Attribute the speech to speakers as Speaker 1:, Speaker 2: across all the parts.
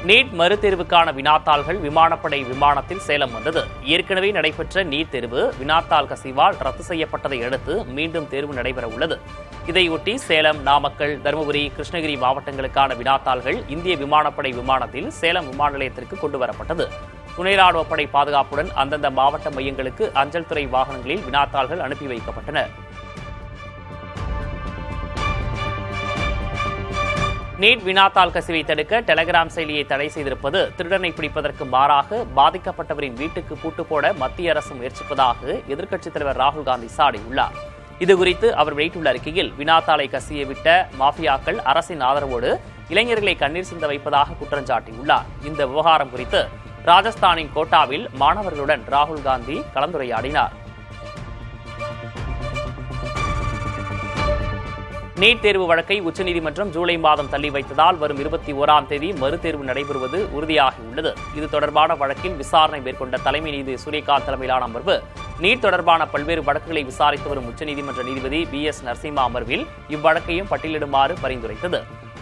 Speaker 1: NEET மறுதேர்வுக்கான வினாத்தாள்கள் விமானப்படை விமானத்தில் சேலம் வந்தது. ஏற்கனவே நடைபெற்ற நீட் தேர்வு வினாத்தாள் கசிவால் ரத்து செய்யப்பட்டதை அடுத்து மீண்டும் தேர்வு நடைபெற உள்ளது. இதையொட்டி சேலம், நாமக்கல், தருமபுரி, கிருஷ்ணகிரி மாவட்டங்களுக்கான வினாத்தாள்கள் இந்திய விமானப்படை விமானத்தில் சேலம் விமான நிலையத்திற்கு கொண்டுவரப்பட்டது. துணை ராணுவப்படை பாதுகாப்புடன் அந்தந்த மாவட்ட மையங்களுக்கு அஞ்சல் துறை வாகனங்களில் வினாத்தாள்கள் அனுப்பி வைக்கப்பட்டன. நீட் வினாத்தாள் கசிவை தடுக்க டெலிகிராம் செயலியை தடை செய்திருப்பது திருடனை பிடிப்பதற்கு மாறாக பாதிக்கப்பட்டவரின் வீட்டுக்கு பூட்டு போட மத்திய அரசு முயற்சிப்பதாக எதிர்க்கட்சித் தலைவர் ராகுல் காந்தி சாடியுள்ளார். இதுகுறித்து அவர் வெளியிட்டுள்ள அறிக்கையில், வினாத்தாளை கசிய விட்ட மாஃபியாக்கள் அரசின் ஆதரவோடு இளைஞர்களை கண்ணீர் சிந்த வைப்பதாக குற்றம் சாட்டியுள்ளார். இந்த விவகாரம் குறித்து ராஜஸ்தானின் கோட்டாவில் மாணவர்களுடன் ராகுல் காந்தி கலந்துரையாடினார். நீட் தேர்வு வழக்கை உச்சநீதிமன்றம் ஜூலை மாதம் தள்ளி வைத்ததால் வரும் 21ஆம் தேதி மறுதேர்வு நடைபெறுவது உறுதியாகியுள்ளது. இது தொடர்பான வழக்கில் விசாரணை மேற்கொண்ட தலைமை நீதிபதி சூரியகாந்த் தலைமையிலான அமர்வு நீட் தொடர்பான பல்வேறு வழக்குகளை விசாரித்து வரும் உச்சநீதிமன்ற நீதிபதி BS நரசிம்மா அமர்வில் இவ்வழக்கையும் பட்டியலிடுமாறு பரிந்துரைத்தது.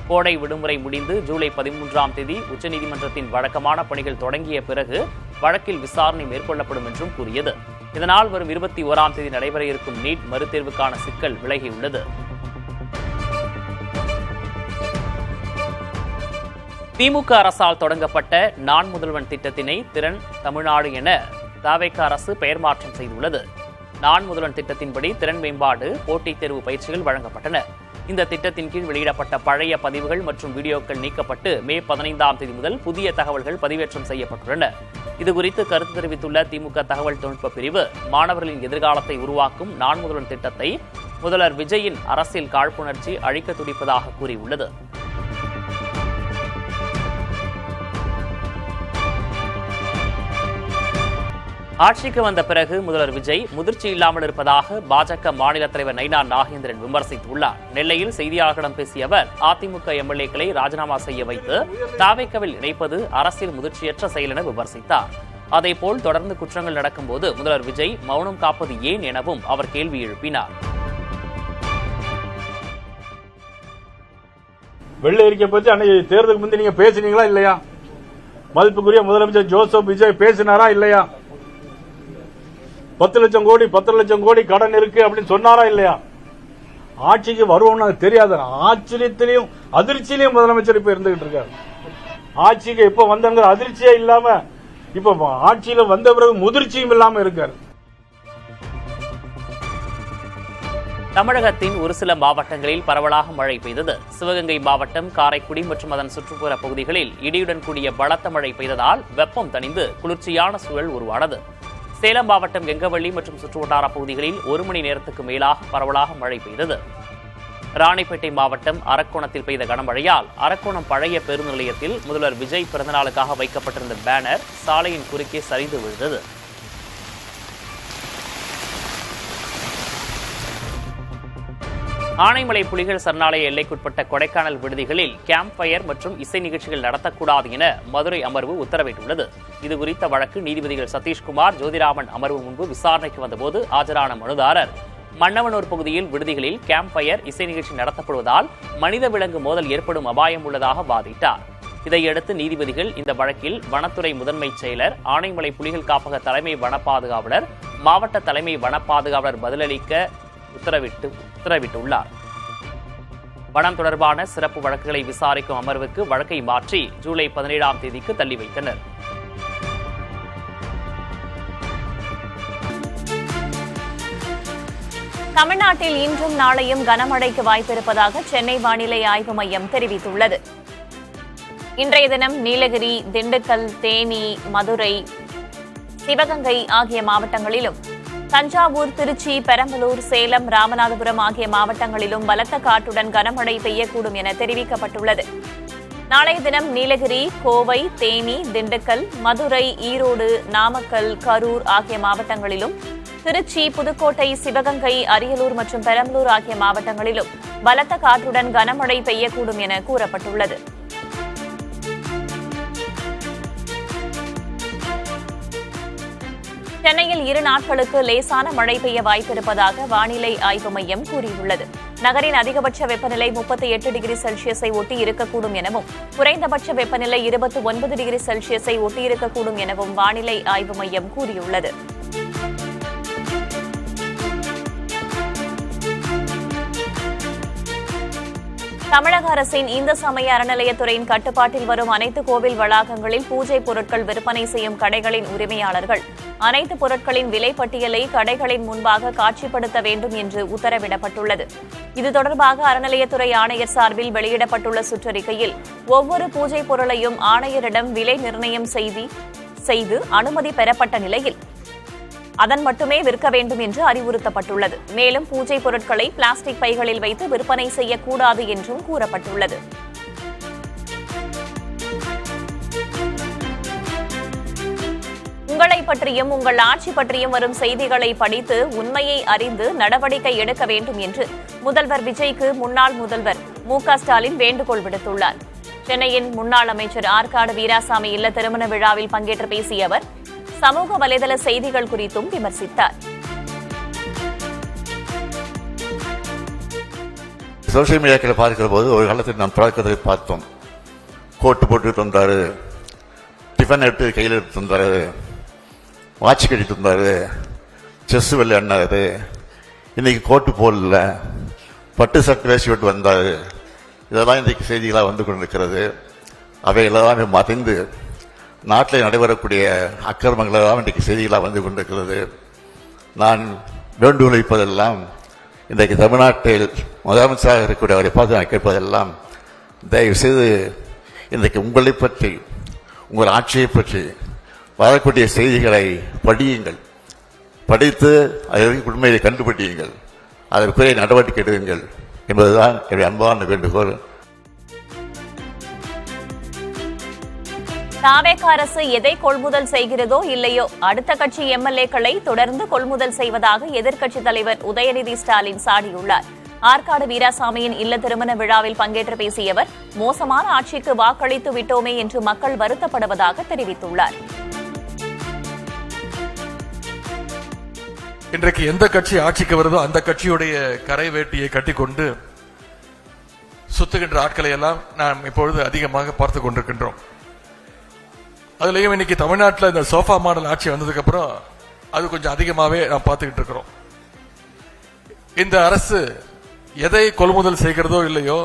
Speaker 1: கோடை விடுமுறை முடிந்து ஜூலை 13ஆம் தேதி உச்சநீதிமன்றத்தின் வழக்கமான பணிகள் தொடங்கிய பிறகு வழக்கில் விசாரணை மேற்கொள்ளப்படும் என்றும் கூறியது. இதனால் வரும் 21ஆம் தேதி நடைபெற இருக்கும் நீட் மறுதேர்வுக்கான சிக்கல் விலகியுள்ளது. திமுக அரசால் தொடங்கப்பட்ட நான் முதல்வன் திட்டத்தினை திறன் தமிழ்நாடு என தவேக அரசு பெயர் மாற்றம் செய்துள்ளது. நான் முதல்வன் திட்டத்தின்படி திறன் மேம்பாடு போட்டித் தேர்வு பயிற்சிகள் வழங்கப்பட்டன. இந்த திட்டத்தின் கீழ் வெளியிடப்பட்ட பழைய பதிவுகள் மற்றும் வீடியோக்கள் நீக்கப்பட்டு மே 15ஆம் தேதி முதல் புதிய தகவல்கள் பதிவேற்றம் செய்யப்பட்டுள்ளன. இதுகுறித்து கருத்து தெரிவித்துள்ள திமுக தகவல் தொழில்நுட்ப பிரிவு, மாணவர்களின் எதிர்காலத்தை உருவாக்கும் நான் முதல்வன் திட்டத்தை முதல்வர் விஜயின் அரசியல் காழ்ப்புணர்ச்சி அழிக்க துடிப்பதாக கூறியுள்ளது. ஆட்சிக்கு வந்த பிறகு முதல்வர் விஜய் முதிர்ச்சி இல்லாமல் இருப்பதாக பாஜக மாநில தலைவர் நயினார் நாகேந்திரன் விமர்சித்துள்ளார். நெல்லையில் செய்தியாளர்களிடம் பேசிய அவர், அதிமுக எம்எல்ஏக்களை ராஜினாமா செய்ய வைத்து தவேகவில் இணைப்பது அரசியல் முதிர்ச்சியற்ற செயல் என விமர்சித்தார். அதேபோல் தொடர்ந்து குற்றங்கள் நடக்கும்போது முதல்வர் விஜய் மௌனம் காப்பது ஏன் எனவும் அவர் கேள்வி எழுப்பினார்.
Speaker 2: வெள்ளை அறிக்கை பற்றி அன்னைக்கு தேர்தலுக்கு முந்தைய நீங்க பேசினீங்களா இல்லையா? மதிப்புக்குரிய முதலமைச்சர் ஜோசப் விஜய் பேசினாரா இல்லையா? 10 லட்சம் கோடி கடன் இருக்கு அப்படின்னு சொன்னாரா இல்லையா? ஆட்சிக்கு வருவோம்னு தெரியாத ஆச்சரியத்திலையும் அதிர்ச்சியிலையும் முதலமைச்சர் இப்ப இருந்துகிட்டு இருக்காரு. ஆட்சிக்கு இப்ப வந்தங்கிற அதிர்ச்சியே இல்லாம இப்ப ஆட்சியில வந்த பிறகு முதிர்ச்சியும் இல்லாம இருக்காரு.
Speaker 1: தமிழகத்தின் ஒரு சில மாவட்டங்களில் பரவலாக மழை பெய்தது. சிவகங்கை மாவட்டம் காரைக்குடி மற்றும் அதன் சுற்றுப்புற பகுதிகளில் இடியுடன் கூடிய பலத்த மழை பெய்ததால் வெப்பம் தணிந்து குளிர்ச்சியான சூழல் உருவானது. சேலம் மாவட்டம் கெங்கவள்ளி மற்றும் சுற்றுவட்டார பகுதிகளில் 1 மணி நேரத்துக்கு மேலாக பரவலாக மழை பெய்தது. ராணிப்பேட்டை மாவட்டம் அரக்கோணத்தில் பெய்த கனமழையால் அரக்கோணம் பழைய பேருந்து நிலையத்தில் முதல்வர் விஜய் பிறந்தநாளுக்காக வைக்கப்பட்டிருந்த பேனர் சாலையின் குறுக்கே சரிந்து விழுந்தது. ஆனைமலை புலிகள் சரணாலய எல்லைக்குட்பட்ட கொடைக்கானல் விடுதிகளில் கேம்ப் ஃபயர் மற்றும் இசை நிகழ்ச்சிகள் நடத்தக்கூடாது என மதுரை அமர்வு உத்தரவிட்டுள்ளது. இதுகுறித்த வழக்கு நீதிபதிகள் சதீஷ்குமார், ஜோதிராமன் அமர்வு முன்பு விசாரணைக்கு வந்தபோது ஆஜரான மனுதாரர், மன்னவனூர் பகுதியில் விடுதிகளில் கேம்ப் ஃபயர் இசை நிகழ்ச்சி நடத்தப்படுவதால் மனித விலங்கு மோதல் ஏற்படும் அபாயம் உள்ளதாக வாதிட்டார். இதையடுத்து நீதிபதிகள் இந்த வழக்கில் வனத்துறை முதன்மை செயலர், ஆனைமலை புலிகள் காப்பக தலைமை வன பாதுகாவலர், மாவட்ட தலைமை வன பாதுகாவலர் பதிலளிக்க உத்தரவிட்டுள்ளார். வனம் தொடர்பான சிறப்பு வழக்குகளை விசாரிக்கும் அமர்வுக்கு வழக்கை மாற்றி ஜூலை 17ஆம் தேதிக்கு தள்ளி வைத்தனர்.
Speaker 3: தமிழ்நாட்டில் இன்றும் நாளையும் கனமழைக்கு வாய்ப்பிருப்பதாக சென்னை வானிலை ஆய்வு மையம் தெரிவித்துள்ளது. இன்றைய தினம் நீலகிரி, திண்டுக்கல், தேனி, மதுரை, சிவகங்கை ஆகிய மாவட்டங்களிலும், தஞ்சாவூர், திருச்சி, பெரம்பலூர், சேலம், ராமநாதபுரம் ஆகிய மாவட்டங்களிலும் பலத்த காற்றுடன் கனமழை பெய்யக்கூடும் என தெரிவிக்கப்பட்டுள்ளது. நாளைய தினம் நீலகிரி, கோவை, தேனி, திண்டுக்கல், மதுரை, ஈரோடு, நாமக்கல், கரூர் ஆகிய மாவட்டங்களிலும், திருச்சி, புதுக்கோட்டை, சிவகங்கை, அரியலூர் மற்றும் பெரம்பலூர் ஆகிய மாவட்டங்களிலும் பலத்த காற்றுடன் கனமழை பெய்யக்கூடும் என கூறப்பட்டுள்ளது. சென்னையில் 2 நாட்களுக்கு லேசான மழை பெய்ய வாய்ப்பிருப்பதாக வானிலை ஆய்வு மையம் கூறியுள்ளது. நகரின் அதிகபட்ச வெப்பநிலை 38 டிகிரி செல்சியஸை ஒட்டி இருக்கக்கூடும் எனவும் குறைந்தபட்ச வெப்பநிலை 29 டிகிரி செல்சியஸை ஒட்டி இருக்கக்கூடும் எனவும் வானிலை ஆய்வு மையம் கூறியுள்ளது. தமிழக அரசின் இந்து சமய அறநிலையத்துறையின் கட்டுப்பாட்டில் வரும் அனைத்து கோவில் வளாகங்களில் பூஜை பொருட்கள் விற்பனை செய்யும் கடைகளின் உரிமையாளர்கள் அனைத்து பொருட்களின் விலை பட்டியலை கடைகளின் முன்பாக காட்சிப்படுத்த வேண்டும் என்று உத்தரவிடப்பட்டுள்ளது. இது தொடர்பாக அறநிலையத்துறை ஆணையர் சார்பில் வெளியிடப்பட்டுள்ள சுற்றறிக்கையில் ஒவ்வொரு பூஜை பொருளையும் ஆணையரிடம் விலை நிர்ணயம் செய்து அனுமதி பெறப்பட்ட நிலையில் அதன் மட்டுமே விற்க வேண்டும் என்று அறிவுறுத்தப்பட்டுள்ளது. மேலும் பூஜை பொருட்களை பிளாஸ்டிக் பைகளில் வைத்து விற்பனை செய்யக்கூடாது என்றும் கூறப்பட்டுள்ளது. உங்களை பற்றியும் உங்கள் ஆட்சி பற்றியும் வரும் செய்திகளை படித்து உண்மையை அறிந்து நடவடிக்கை எடுக்க வேண்டும் என்று முதல்வர் விஜய்க்கு முன்னாள் முதல்வர் மு.க.ஸ்டாலின் வேண்டுகோள் விடுத்துள்ளார். சென்னையின் முன்னாள் அமைச்சர் ஆற்காடு வீராசாமி இல்ல திருமண விழாவில் பங்கேற்று பேசிய அவர் சமூக வலைதள செய்திகள் குறித்தும் விமர்சித்தார்.
Speaker 4: சோசியல் மீடியாக்களை பார்க்கிற போது ஒரு காலத்தில் நாம் பழக்கத்தை பார்த்தோம். கோட்டு போட்டுட்டு வந்தாரு, டிஃபன் எடுத்து கையில் எடுத்து வந்தாரு, வாட்ச் கட்டிட்டு வந்தாரு, செஸ் விளையாடினாரு. இன்னைக்கு கோட்டு போடல, பட்டு சட்டை வேசி விட்டு வந்தாரு. இதெல்லாம் இன்றைக்கு செய்திகளாக வந்து கொண்டிருக்கிறது. அவைகளெல்லாம் மறைந்து நாட்டில் நடைபெறக்கூடிய அக்கிரமங்களெல்லாம் இன்றைக்கு செய்திகளாக வந்து கொண்டிருக்கிறது. நான் வேண்டுகோள் வைப்பதெல்லாம் இன்றைக்கு தமிழ்நாட்டில் முதலமைச்சராக இருக்கக்கூடிய அவரை பார்த்து நான் கேட்பதெல்லாம் தயவு செய்து இன்றைக்கு உங்களை பற்றி உங்கள் ஆட்சியை பற்றி வரக்கூடிய செய்திகளை படியுங்கள், படித்து அதை உண்மையை கண்டுபிடியுங்கள், அதற்குரிய நடவடிக்கை எடுங்கள் என்பதுதான் என்னுடைய அன்பான வேண்டுகோள்.
Speaker 3: தாவேக அரசு எதை கொள்முதல் செய்கிறதோ இல்லையோ அடுத்த கட்சி எம்எல்ஏக்களை தொடர்ந்து கொள்முதல் செய்வதாக எதிர்க்கட்சித் தலைவர் உதயநிதி ஸ்டாலின் சாடியுள்ளார். ஆற்காடு வீராசாமியின் இல்ல திருமண விழாவில் பங்கேற்று பேசிய அவர் மோசமான ஆட்சிக்கு வாக்களித்து விட்டோமே என்று மக்கள் வருத்தப்படுவதாக தெரிவித்துள்ளார்.
Speaker 5: இன்றைக்கு எந்த கட்சி ஆட்சிக்கு வருதோ அந்த கட்சியுடைய கரை வேட்டியை கட்டிக்கொண்டு சுத்துகின்ற ஆட்களை எல்லாம் நாம் இப்பொழுது அதிகமாக பார்த்துக் கொண்டிருக்கின்றோம். அதுலயும் இன்னைக்கு தமிழ்நாட்டில் இந்த சோஃபா மாடல் ஆட்சி வந்ததுக்கு அப்புறம் அது கொஞ்சம் அதிகமாகவே நாம் பார்த்துக்கிட்டு இருக்கிறோம். இந்த அரசு எதை கொள்முதல் செய்கிறதோ இல்லையோ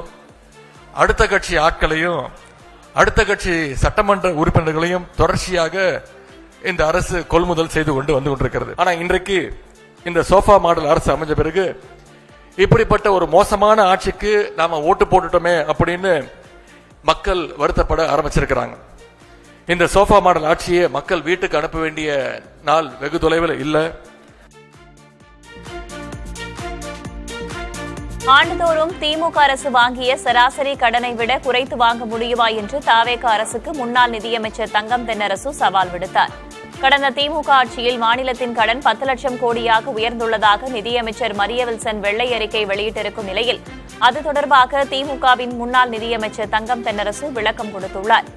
Speaker 5: அடுத்த கட்சி ஆட்களையும் அடுத்த கட்சி சட்டமன்ற உறுப்பினர்களையும் தொடர்ச்சியாக இந்த அரசு கொள்முதல் செய்து கொண்டு வந்து கொண்டிருக்கிறது. ஆனா இன்றைக்கு இந்த சோஃபா மாடல் அரசு அமைஞ்ச பிறகு இப்படிப்பட்ட ஒரு மோசமான ஆட்சிக்கு நாம ஓட்டு போட்டுட்டோமே அப்படின்னு மக்கள் வருத்தப்பட ஆரம்பிச்சிருக்கிறாங்க. இந்த சோஃபா மாடல் ஆட்சியை மக்கள் வீட்டுக்கு அனுப்ப வேண்டிய நாள் வெகு தொலைவில் இல்லை.
Speaker 3: ஆண்டுதோறும் திமுக அரசு வாங்கிய சராசரி கடனை விட குறைத்து வாங்க முடியுமா என்று தாவேக அரசுக்கு முன்னாள் நிதியமைச்சர் தங்கம் தென்னரசு சவால் விடுத்தார். கடந்த திமுக ஆட்சியில் மாநிலத்தின் கடன் 10 லட்சம் கோடியாக உயர்ந்துள்ளதாக நிதியமைச்சர் மரியவில்சன் வெள்ளை அறிக்கை வெளியிட்டிருக்கும் நிலையில் அது தொடர்பாக திமுகவின் முன்னாள் நிதியமைச்சர் தங்கம் தென்னரசு விளக்கம் கொடுத்துள்ளார்.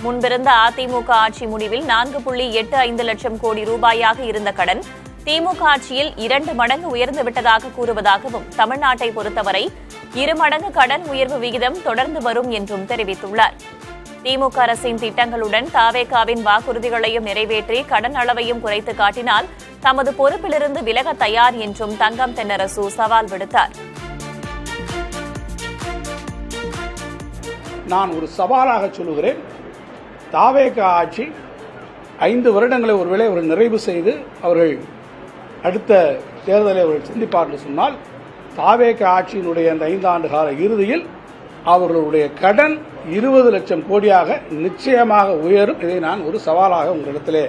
Speaker 3: முன்பிருந்த அதிமுக ஆட்சி முடிவில் 4.85 லட்சம் கோடி ரூபாயாக இருந்த கடன் திமுக ஆட்சியில் 2 மடங்கு உயர்ந்துவிட்டதாக கூறுவதாகவும் தமிழ்நாட்டை பொறுத்தவரை 2 மடங்கு கடன் உயர்வு விகிதம் தொடர்ந்து வரும் என்றும் தெரிவித்துள்ளார். திமுக அரசின் திட்டங்களுடன் தாவேகாவின் வாக்குறுதிகளையும் நிறைவேற்றி கடன் அளவையும் குறைத்து காட்டினால் தமது பொறுப்பிலிருந்து விலக தயார் என்றும் தங்கம் தென்னரசு சவால் விடுத்தார்.
Speaker 6: நான் ஒரு சவாலாக சொல்லுகிறேன். தாவேகா ஆட்சி 5 வருடங்களை ஒருவேளை அவர்கள் நிறைவு செய்து அவர்கள் அடுத்த தேர்தலை அவர்கள் சந்திப்பார்கள் சொன்னால் தாவேகா ஆட்சியினுடைய அந்த 5 ஆண்டு கால இறுதியில் அவர்களுடைய கடன் 20 லட்சம் கோடியாக நிச்சயமாக உயரும். இதை நான் ஒரு சவாலாக உங்களிடத்திலே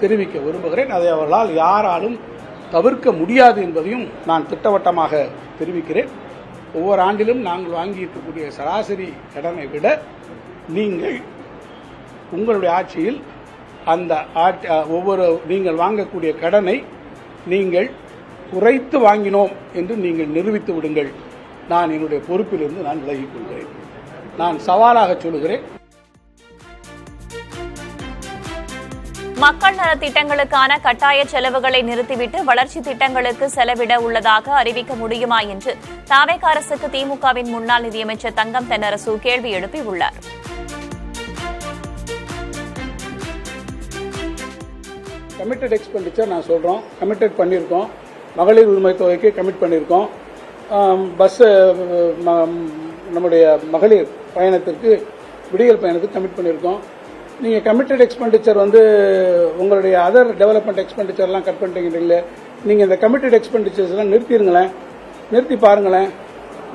Speaker 6: தெரிவிக்க விரும்புகிறேன். அதை அவர்களால் யாராலும் தவிர்க்க முடியாது என்பதையும் நான் திட்டவட்டமாக தெரிவிக்கிறேன். ஒவ்வொரு ஆண்டிலும் நாங்கள் வாங்கியிருக்கக்கூடிய சராசரி கடனை விட நீங்கள் உங்களுடைய ஆட்சியில் அந்த நீங்கள் வாங்கக்கூடிய கடனை நீங்கள் குறைத்து வாங்கினோம் என்று நீங்கள் நிரூபித்து விடுங்கள். நான் என்னுடைய பொறுப்பிலிருந்து நான் விலகிக் கொள்கிறேன். நான் சவாலாக சொல்லுகிறேன்.
Speaker 3: மக்கள் நலத் திட்டங்களுக்கான கட்டாய செலவுகளை நிறுத்திவிட்டு வளர்ச்சி திட்டங்களுக்கு செலவிட உள்ளதாக அறிவிக்க முடியுமா என்று தாவேக அரசுக்கு திமுகவின் முன்னாள் நிதியமைச்சர் தங்கம் தென்னரசு கேள்வி எழுப்பியுள்ளார்.
Speaker 6: கமிட்டட் எக்ஸ்பெண்டிச்சர் நான் சொல்கிறோம், கமிட்டட் பண்ணியிருக்கோம். மகளிர் உரிமை தொகைக்கு கமிட் பண்ணியிருக்கோம். பஸ் நம்முடைய மகளிர் பயணத்திற்கு விடியல் பயணத்துக்கு கமிட் பண்ணியிருக்கோம். நீங்கள் கமிட்டட் எக்ஸ்பெண்டிச்சர் உங்களுடைய அதர் டெவலப்மெண்ட் எக்ஸ்பெண்டிச்சர்லாம் கட் பண்ணிட்டீங்களே, நீங்கள் இந்த கமிட்டட் எக்ஸ்பெண்டிச்சர்ஸ்லாம் நிறுத்திடுங்களேன், நிறுத்தி பாருங்களேன்.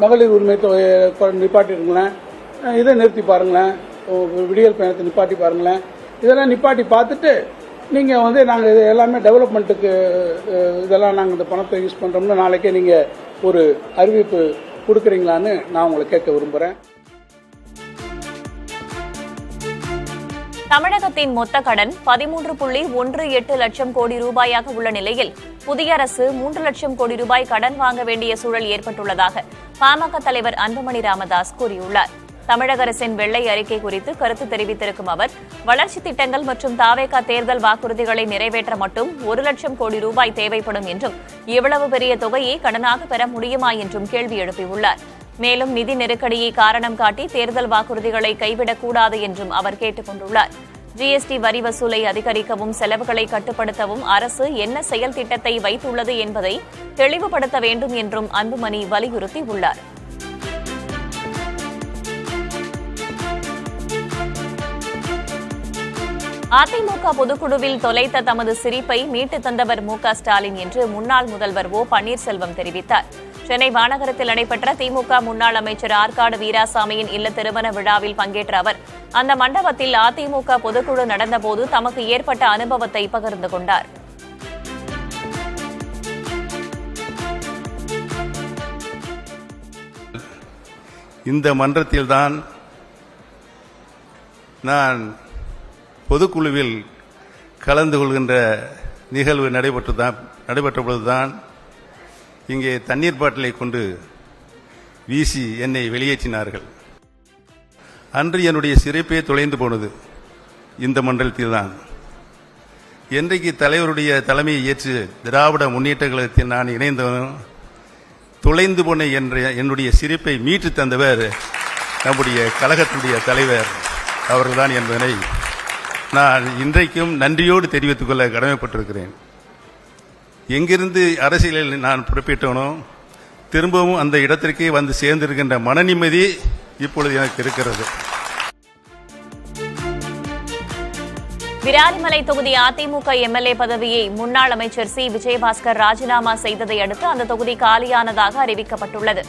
Speaker 6: மகளிர் உரிமை தொகையை நிப்பாட்டிருங்களேன், இதை நிறுத்தி பாருங்களேன். விடியல் பயணத்தை நிப்பாட்டி பாருங்களேன். இதெல்லாம் நிப்பாட்டி பார்த்துட்டு நீங்கள் நாங்கள் இது எல்லாமே டெவலப்மெண்ட்டுக்கு இதெல்லாம் நாங்கள் இந்த பணத்தை யூஸ் பண்ணுறோம்னு நாளைக்கே நீங்கள் ஒரு அறிவிப்பு கொடுக்குறீங்களான்னு நான் உங்களை கேட்க விரும்புகிறேன்.
Speaker 3: தமிழகத்தின் மொத்த கடன் 13.18 லட்சம் கோடி ரூபாயாக உள்ள நிலையில் புதிய அரசு 3 லட்சம் கோடி ரூபாய் கடன் வாங்க வேண்டிய சூழல் ஏற்பட்டுள்ளதாக பாமக தலைவர் அன்புமணி ராமதாஸ் கூறியுள்ளார். தமிழக அரசின் வெள்ளை அறிக்கை குறித்து கருத்து தெரிவித்திருக்கும் அவர், வளர்ச்சி திட்டங்கள் மற்றும் தாவேகா தேர்தல் வாக்குறுதிகளை நிறைவேற்ற மட்டும் 1 லட்சம் கோடி ரூபாய் தேவைப்படும் என்றும், இவ்வளவு பெரிய தொகையை கடனாக பெற முடியுமா என்றும் கேள்வி எழுப்பியுள்ளார். மேலும் நிதி நெருக்கடியை காரணம் காட்டி தேர்தல் வாக்குறுதிகளை கைவிடக்கூடாது என்றும் அவர் கேட்டுக் கொண்டுள்ளார். ஜிஎஸ்டி வரி வசூலை அதிகரிக்கவும் செலவுகளை கட்டுப்படுத்தவும் அரசு என்ன செயல் திட்டத்தை வைத்துள்ளது என்பதை தெளிவுபடுத்த வேண்டும் என்றும் அன்புமணி வலியுறுத்தியுள்ளார். அதிமுக பொதுக்குழுவில் தொலைத்த தமது சிரிப்பை மீட்டு தந்தவர் மு.க.ஸ்டாலின் என்று முன்னாள் முதல்வர் ஓ பன்னீர்செல்வம் தெரிவித்தார். சென்னை வானகரத்தில் நடைபெற்ற திமுக முன்னாள் அமைச்சர் ஆற்காடு வீராசாமியின் இல்ல திருமண விழாவில் பங்கேற்ற அவர், அந்த மண்டபத்தில் அதிமுக பொதுக்குழு நடந்தபோது தமக்கு ஏற்பட்ட அனுபவத்தை பகிர்ந்து கொண்டார்.
Speaker 7: இந்த மன்றத்தில்தான் நான் பொதுக்குழுவில் கலந்து கொள்கின்ற நிகழ்வு நடைபெற்ற பொழுதுதான் இங்கே தண்ணீர் பாட்டிலை கொண்டு வீசி என்னை வெளியேற்றினார்கள். அன்று என்னுடைய சிரிப்பே தொலைந்து போனது இந்த மன்றத்தில்தான். என்றைக்கு தலைவருடைய தலைமையை ஏற்று திராவிட முன்னேற்ற கழகத்தில் நான் இணைந்தவனும் தொலைந்து போன என்னுடைய சிரிப்பை மீட்டு தந்தவர் நம்முடைய கழகத்துடைய தலைவர் அவர்கள்தான் என்பதனை நான் இன்றைக்கும் நன்றியோடு தெரிவித்துக் கொள்ள கடமைப்பட்டிருக்கிறேன். எங்கிருந்து அரசியலில் நான் பொறுப்பேற்றவனோ திரும்பவும் அந்த இடத்திற்கே வந்து சேர்ந்திருக்கின்ற மன நிம்மதி இப்பொழுது எனக்கு இருக்கிறது.
Speaker 3: விராலிமலை தொகுதி அதிமுக எம்எல்ஏ பதவியை முன்னாள் அமைச்சர் சி விஜயபாஸ்கர் ராஜினாமா செய்ததை அடுத்து அந்த தொகுதி காலியானதாக அறிவிக்கப்பட்டுள்ளது.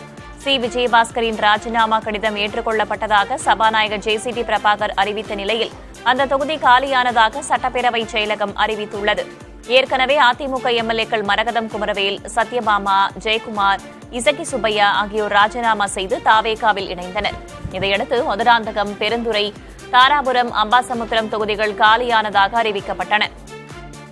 Speaker 3: சி விஜயபாஸ்கரின் ராஜினாமா கடிதம் ஏற்றுக்கொள்ளப்பட்டதாக சபாநாயகர் ஜே.சி.டி. பிரபாகர் அறிவித்த நிலையில் அந்த தொகுதி காலியானதாக சட்டப்பேரவை செயலகம் அறிவித்துள்ளது. ஏற்கனவே அதிமுக எம்எல்ஏக்கள் மரகதம் குமரவேல், சத்யபாமா, ஜெயக்குமார், இசக்கி சுப்பையா ஆகியோர் ராஜினாமா செய்து தாவேகாவில் இணைந்தனர். இதையடுத்து மதுராந்தகம், பெருந்துறை, தாராபுரம், அம்பாசமுத்திரம் தொகுதிகள் காலியானதாக அறிவிக்கப்பட்டன.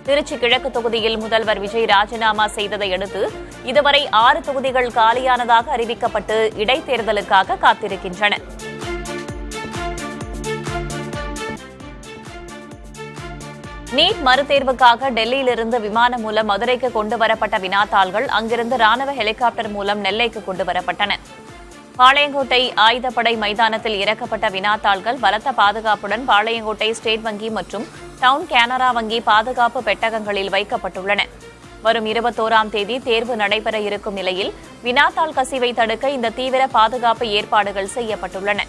Speaker 3: திருச்சி கிழக்கு தொகுதியில் முதல்வர் விஜய் ராஜினாமா செய்ததை அடுத்து இதுவரை 6 தொகுதிகள் காலியானதாக அறிவிக்கப்பட்டு இடைத்தேர்தலுக்காக காத்திருக்கின்றன. நீட் மறுதேர்வுக்காக டெல்லியிலிருந்து விமானம் மூலம் மதுரைக்கு கொண்டுவரப்பட்ட வினாத்தாள்கள் அங்கிருந்து ராணுவ ஹெலிகாப்டர் மூலம் நெல்லைக்கு கொண்டுவரப்பட்டன. பாளையங்கோட்டை ஆயுதப்படை மைதானத்தில் இறக்கப்பட்ட வினாத்தாள்கள் பலத்த பாதுகாப்புடன் பாளையங்கோட்டை ஸ்டேட் வங்கி மற்றும் டவுன் கேனரா வங்கி பாதுகாப்பு பெட்டகங்களில் வைக்கப்பட்டுள்ளன. வரும் 21ஆம் தேதி தேர்வு நடைபெற இருக்கும் நிலையில் வினாத்தாள் கசிவை தடுக்க இந்த தீவிர பாதுகாப்பு ஏற்பாடுகள் செய்யப்பட்டுள்ளன.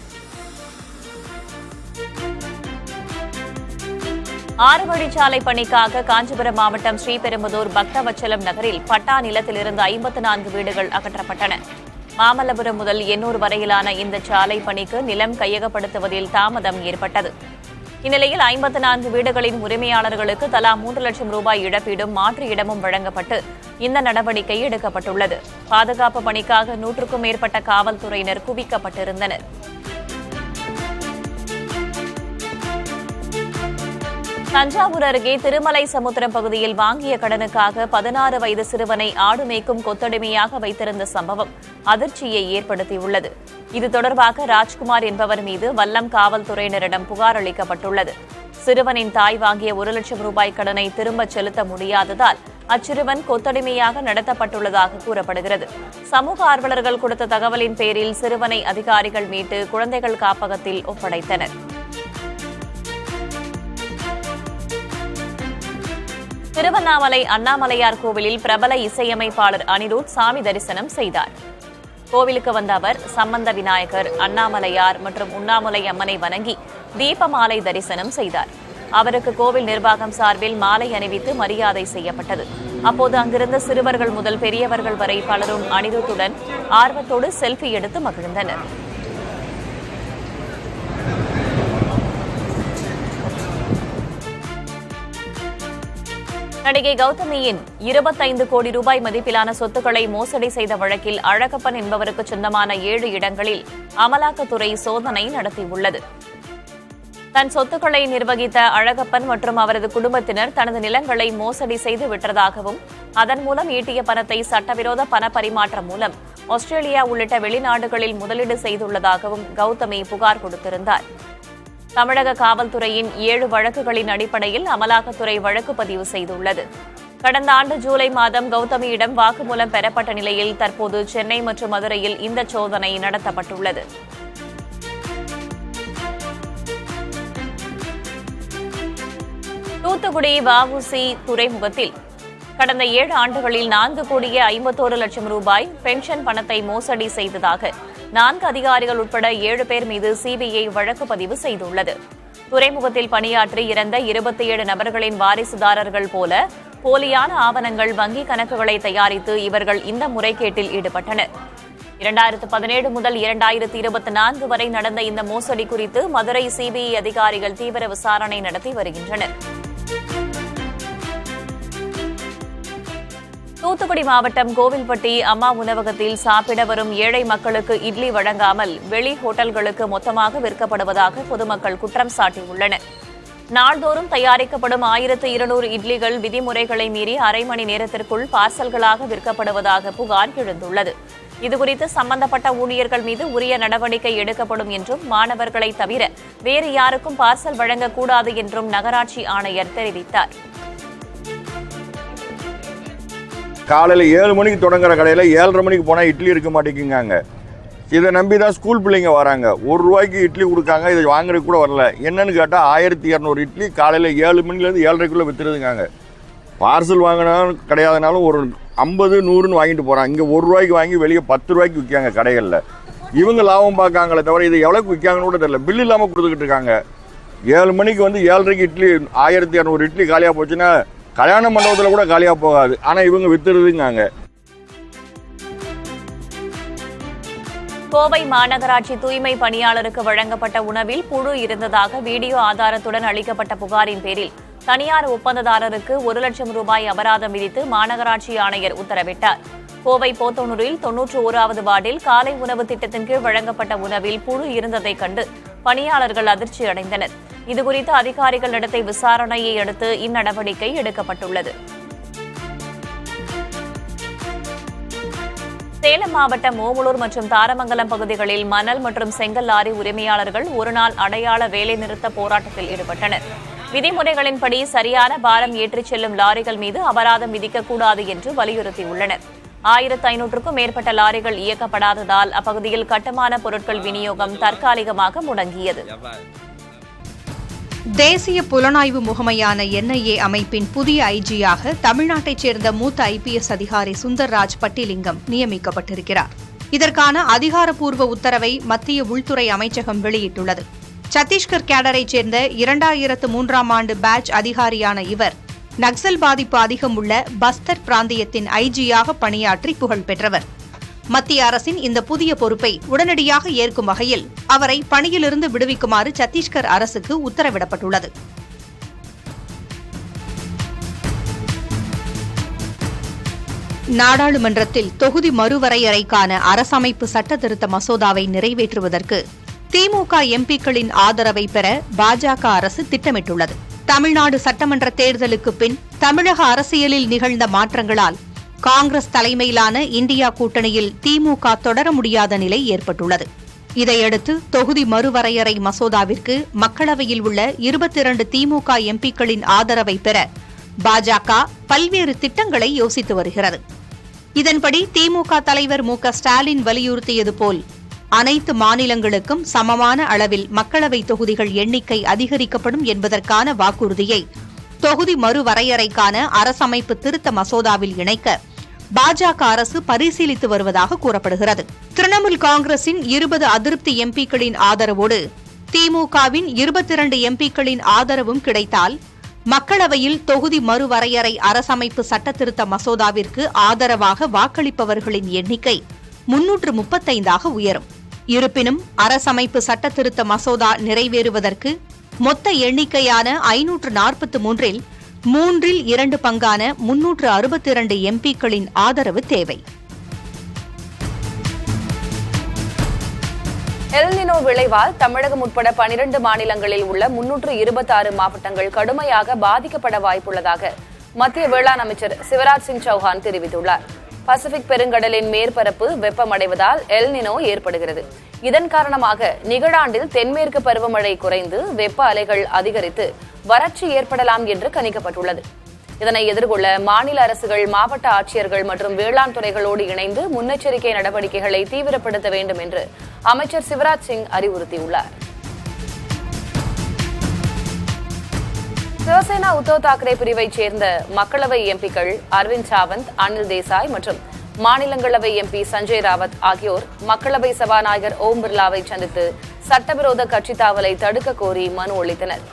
Speaker 3: 6 வழிச்சாலை பணிக்காக காஞ்சிபுரம் மாவட்டம் ஸ்ரீபெரும்புதூர் பக்தவச்சலம் நகரில் பட்டா நிலத்திலிருந்து 54 வீடுகள் அகற்றப்பட்டன. மாமல்லபுரம் முதல் எண்ணூர் வரையிலான இந்த சாலை பணிக்கு நிலம் கையகப்படுத்துவதில் தாமதம் ஏற்பட்டது. இந்நிலையில் 54 வீடுகளின் உரிமையாளர்களுக்கு தலா 3 லட்சம் ரூபாய் இழப்பீடும் மாற்று இடமும் வழங்கப்பட்டு இந்த நடவடிக்கை எடுக்கப்பட்டுள்ளது. பாதுகாப்பு பணிக்காக 100க்கும் மேற்பட்ட காவல்துறையினர் குவிக்கப்பட்டிருந்தனர். தஞ்சாவூர் அருகே திருமலை சமுத்திரம் பகுதியில் வாங்கிய கடனுக்காக 16 வயது சிறுவனை ஆடு மேய்க்கும் கொத்தடிமையாக வைத்திருந்த சம்பவம் அதிர்ச்சியை ஏற்படுத்தியுள்ளது. இது தொடர்பாக ராஜ்குமார் என்பவர் மீது வல்லம் காவல்துறையினரிடம் புகார் அளிக்கப்பட்டுள்ளது. சிறுவனின் தாய் வாங்கிய 1 லட்சம் ரூபாய் கடனை திரும்ப செலுத்த முடியாததால் அச்சிறுவன் கொத்தடிமையாக நடத்தப்பட்டுள்ளதாக கூறப்படுகிறது. சமூக ஆர்வலர்கள் கொடுத்த தகவலின் பேரில் சிறுவனை அதிகாரிகள் மீட்டு குழந்தைகள் காப்பகத்தில் ஒப்படைத்தனர். திருவண்ணாமலை அண்ணாமலையார் கோவிலில் பிரபல இசையமைப்பாளர் அனிருத் சாமி தரிசனம் செய்தார். கோவிலுக்கு வந்த அவர் சம்பந்த விநாயகர், அண்ணாமலையார் மற்றும் உண்ணாமுலை அம்மனை வணங்கி தீபமாலை தரிசனம் செய்தார். அவருக்கு கோவில் நிர்வாகம் சார்பில் மாலை அணிவித்து மரியாதை செய்யப்பட்டது. அப்போது அங்கிருந்த சிறுவர்கள் முதல் பெரியவர்கள் வரை பலரும் அனிருத்துடன் ஆர்வத்தோடு செல்ஃபி எடுத்து மகிழ்ந்தனர். நடிகை கௌதமியின் 25 கோடி ரூபாய் மதிப்பிலான சொத்துக்களை மோசடி செய்த வழக்கில் அழகப்பன் என்பவருக்கு சொந்தமான 7 இடங்களில் அமலாக்கத்துறை சோதனை நடத்தியுள்ளது. தன் சொத்துக்களை நிர்வகித்த அழகப்பன் மற்றும் அவரது குடும்பத்தினர் தனது நிலங்களை மோசடி செய்து விட்டதாகவும் அதன் மூலம் ஈட்டிய பணத்தை சட்டவிரோத பண பரிமாற்றம் மூலம் ஆஸ்திரேலியா உள்ளிட்ட வெளிநாடுகளில் முதலீடு செய்துள்ளதாகவும் கௌதமி புகார் கொடுத்திருந்தார். தமிழக காவல்துறையின் 7 வழக்குகளின் அடிப்படையில் அமலாக்கத்துறை வழக்கு பதிவு செய்துள்ளது. கடந்த ஆண்டு ஜூலை மாதம் கௌதமியிடம் வாக்குமூலம் பெறப்பட்ட நிலையில் தற்போது சென்னை மற்றும் மதுரையில் இந்த சோதனை நடத்தப்பட்டுள்ளது. தூத்துக்குடி வஉசி துறைமுகத்தில் கடந்த 7 ஆண்டுகளில் 4 கோடியே 51 லட்சம் ரூபாய் பென்ஷன் பணத்தை மோசடி செய்ததாக 4 அதிகாரிகள் உட்பட 7 பேர் மீது சிபிஐ வழக்கு பதிவு செய்துள்ளது. துறைமுகத்தில் பணியாற்றி இறந்த 27 நபர்களின் வாரிசுதாரர்கள் போல போலியான ஆவணங்கள், வங்கி கணக்குகளை தயாரித்து இவர்கள் இந்த முறைகேட்டில் ஈடுபட்டனர். 2017 முதல் 2024 வரை நடந்த இந்த மோசடி குறித்து மதுரை சிபிஐ அதிகாரிகள் தீவிர விசாரணை நடத்தி வருகின்றனர். தூத்துக்குடி மாவட்டம் கோவில்பட்டி அம்மா உணவகத்தில் சாப்பிட வரும் ஏழை மக்களுக்கு இட்லி வழங்காமல் வெளி ஹோட்டல்களுக்கு மொத்தமாக விற்கப்படுவதாக பொதுமக்கள் குற்றம் சாட்டியுள்ளனர். நாள்தோறும் தயாரிக்கப்படும் 1200 இட்லிகள் விதிமுறைகளை மீறி அரை மணி நேரத்திற்குள் பார்சல்களாக விற்கப்படுவதாக புகார் எழுந்துள்ளது. இதுகுறித்து சம்பந்தப்பட்ட ஊழியர்கள் மீது உரிய நடவடிக்கை எடுக்கப்படும் என்றும் மாணவர்களை தவிர வேறு யாருக்கும் பார்சல் வழங்கக்கூடாது என்றும் நகராட்சி ஆணையர் தெரிவித்தார்.
Speaker 8: காலையில் 7 மணிக்கு தொடங்குற கடையில் 7:30 மணிக்கு போனால் இட்லி இருக்க மாட்டேங்குங்க. இதை நம்பி தான் ஸ்கூல் பிள்ளைங்க வராங்க. 1 ரூபாய்க்கு இட்லி கொடுக்காங்க. இதை வாங்குறதுக்கு கூட வரல. என்னன்னு கேட்டால் 1200 இட்லி காலையில் 7 மணிலேருந்து 7:30க்குள்ளே விற்றுருதுங்க. பார்சல் வாங்கினாலும் கிடையாதுனாலும் ஒரு 50, 100ன்னு வாங்கிட்டு போகிறாங்க. இங்கே 1 ரூபாய்க்கு வாங்கி வெளியே 10 ரூபாய்க்கு விற்காங்க கடைகளில். இவங்க லாபம் பார்க்காங்களே தவிர இது எவ்வளோக்கு விற்காங்கன்னு கூட தெரியல. பில் இல்லாமல் கொடுத்துக்கிட்டு இருக்காங்க. 7 மணிக்கு வந்து 7:30க்கு இட்லி 1200 இட்லி காலியாக போச்சுன்னா கல்யாண மண்டபத்தில் கூட காலியாக போகாது. ஆனால் இவங்க வித்துருதுங்க.
Speaker 3: கோவை மாநகராட்சி தூய்மை பணியாளருக்கு வழங்கப்பட்ட உணவில் புழு இருந்ததாக வீடியோ ஆதாரத்துடன் அளிக்கப்பட்ட புகாரின் பேரில் தனியார் ஒப்பந்ததாரருக்கு 1 லட்சம் ரூபாய் அபராதம் விதித்து மாநகராட்சி ஆணையர் உத்தரவிட்டார். கோவை போத்தனூரில் 91வது வார்டில் காலை உணவு திட்டத்தின் கீழ் வழங்கப்பட்ட உணவில் புழு இருந்ததைக் கண்டு பணியாளர்கள் அதிர்ச்சி அடைந்தனர். இதுகுறித்து அதிகாரிகள் நடத்திய விசாரணையை அடுத்து இந்நடவடிக்கை எடுக்கப்பட்டுள்ளது. சேலம் மாவட்டம் ஓமலூர் மற்றும் தாரமங்கலம் பகுதிகளில் மணல் மற்றும் செங்கல் லாரி உரிமையாளர்கள் ஒருநாள் அடையாள வேலைநிறுத்த போராட்டத்தில் ஈடுபட்டனர். விதிமுறைகளின்படி சரியான பாரம் ஏற்றிச் செல்லும் லாரிகள் மீது அபராதம் விதிக்கக்கூடாது என்று வலியுறுத்தியுள்ளனர். 1500க்கும் மேற்பட்ட லாரிகள் இயக்கப்படாததால் அப்பகுதியில் கட்டுமான பொருட்கள் விநியோகம் தற்காலிகமாக முடங்கியது.
Speaker 9: தேசிய புலனாய்வு முகமையான NIA அமைப்பின் புதிய ஐஜியாக தமிழ்நாட்டைச் சேர்ந்த மூத்த IPS அதிகாரி சுந்தர்ராஜ் பட்டிலிங்கம் நியமிக்கப்பட்டிருக்கிறார். இதற்கான அதிகாரப்பூர்வ உத்தரவை மத்திய உள்துறை அமைச்சகம் வெளியிட்டுள்ளது. சத்தீஸ்கர் கேடரைச் சேர்ந்த 2003ஆம் ஆண்டு பேட்ச் அதிகாரியான இவர் நக்சல் பாதிப்பு அதிகம் உள்ள பஸ்தர் பிராந்தியத்தின் ஐஜியாக பணியாற்றி புகழ் பெற்றவர். மத்திய அரசின் இந்த புதிய பொறுப்பை உடனடியாக ஏற்கும் வகையில் அவரை பணியிலிருந்து விடுவிக்குமாறு சத்தீஸ்கர் அரசுக்கு உத்தரவிடப்பட்டுள்ளது. நாடாளுமன்றத்தில் தொகுதி மறுவரையறைக்கான அரசமைப்பு சட்ட திருத்த மசோதாவை நிறைவேற்றுவதற்கு திமுக எம்பிக்களின் ஆதரவை பெற பாஜக அரசு திட்டமிட்டுள்ளது. தமிழ்நாடு சட்டமன்ற தேர்தலுக்கு பின் தமிழக அரசியலில் நிகழ்ந்த மாற்றங்களால் காங்கிரஸ் தலைமையிலான இந்தியா கூட்டணியில் திமுக தொடர முடியாத நிலை ஏற்பட்டுள்ளது. இதையடுத்து தொகுதி மறுவரையறை மசோதாவிற்கு மக்களவையில் உள்ள 22 திமுக எம்பிக்களின் ஆதரவை பெற பாஜக பல்வேறு திட்டங்களை யோசித்து வருகிறது. இதன்படி திமுக தலைவர் மு.க.ஸ்டாலின் வலியுறுத்தியது போல் அனைத்து மாநிலங்களுக்கும் சமமான அளவில் மக்களவை தொகுதிகள் எண்ணிக்கை அதிகரிக்கப்படும் என்பதற்கான வாக்குறுதியை தொகுதி மறுவரையறைக்கான அரசமைப்பு திருத்த மசோதாவில் இணைக்க பாஜக அரசு பரிசீலித்து வருவதாக கூறப்படுகிறது. திரிணாமுல் காங்கிரசின் 20 அதிருப்தி எம்பிக்களின் ஆதரவோடு திமுகவின் 22 எம்பிக்களின் ஆதரவும் கிடைத்தால் மக்களவையில் தொகுதி மறுவரையறை அரசமைப்பு சட்டத்திருத்த மசோதாவிற்கு ஆதரவாக வாக்களிப்பவர்களின் எண்ணிக்கை 335ஆக உயரும். இருப்பினும் அரசமைப்பு சட்டத்திருத்த மசோதா நிறைவேறுவதற்கு மொத்த எண்ணிக்கையான 543இல் 2 பங்கான 362 எம்பிக்களின் ஆதரவு தேவை.
Speaker 10: எல்னினோ விளைவால் தமிழகம் உட்பட 12 மாநிலங்களில் உள்ள 326 மாவட்டங்கள் கடுமையாக பாதிக்கப்பட வாய்ப்புள்ளதாக மத்திய வேளாண் அமைச்சர் சிவராஜ் சிங் சௌஹான் தெரிவித்துள்ளார். பசிபிக் பெருங்கடலின் மேற்பரப்பு வெப்பமடைவதால் எல்னினோ ஏற்படுகிறது. இதன் காரணமாக நிகழாண்டில் தென்மேற்கு பருவமழை குறைந்து வெப்ப அலைகள் அதிகரித்து வறட்சி ஏற்படலாம் என்று கணிக்கப்பட்டுள்ளது. இதனை எதிர்கொள்ள மாநில அரசுகள், மாவட்ட ஆட்சியர்கள் மற்றும் வேளாண் துறைகளோடு இணைந்து முன்னெச்சரிக்கை நடவடிக்கைகளை தீவிரப்படுத்த வேண்டும் என்று அமைச்சர் சிவராஜ் சிங் அறிவுறுத்தியுள்ளார். சிவசேனா உத்தவ் தாக்கரே பிரிவைச் சேர்ந்த மக்களவை எம்பிக்கள் அரவிந்த் சாவந்த், அனில் தேசாய் மற்றும் மாநிலங்களவை எம்பி சஞ்சய் ராவத் ஆகியோர் மக்களவை சபாநாயகர் ஓம் பிர்லாவை சந்தித்து சட்டவிரோத கட்சித் தாவலை தடுக்க கோரி மனு அளித்தனர்.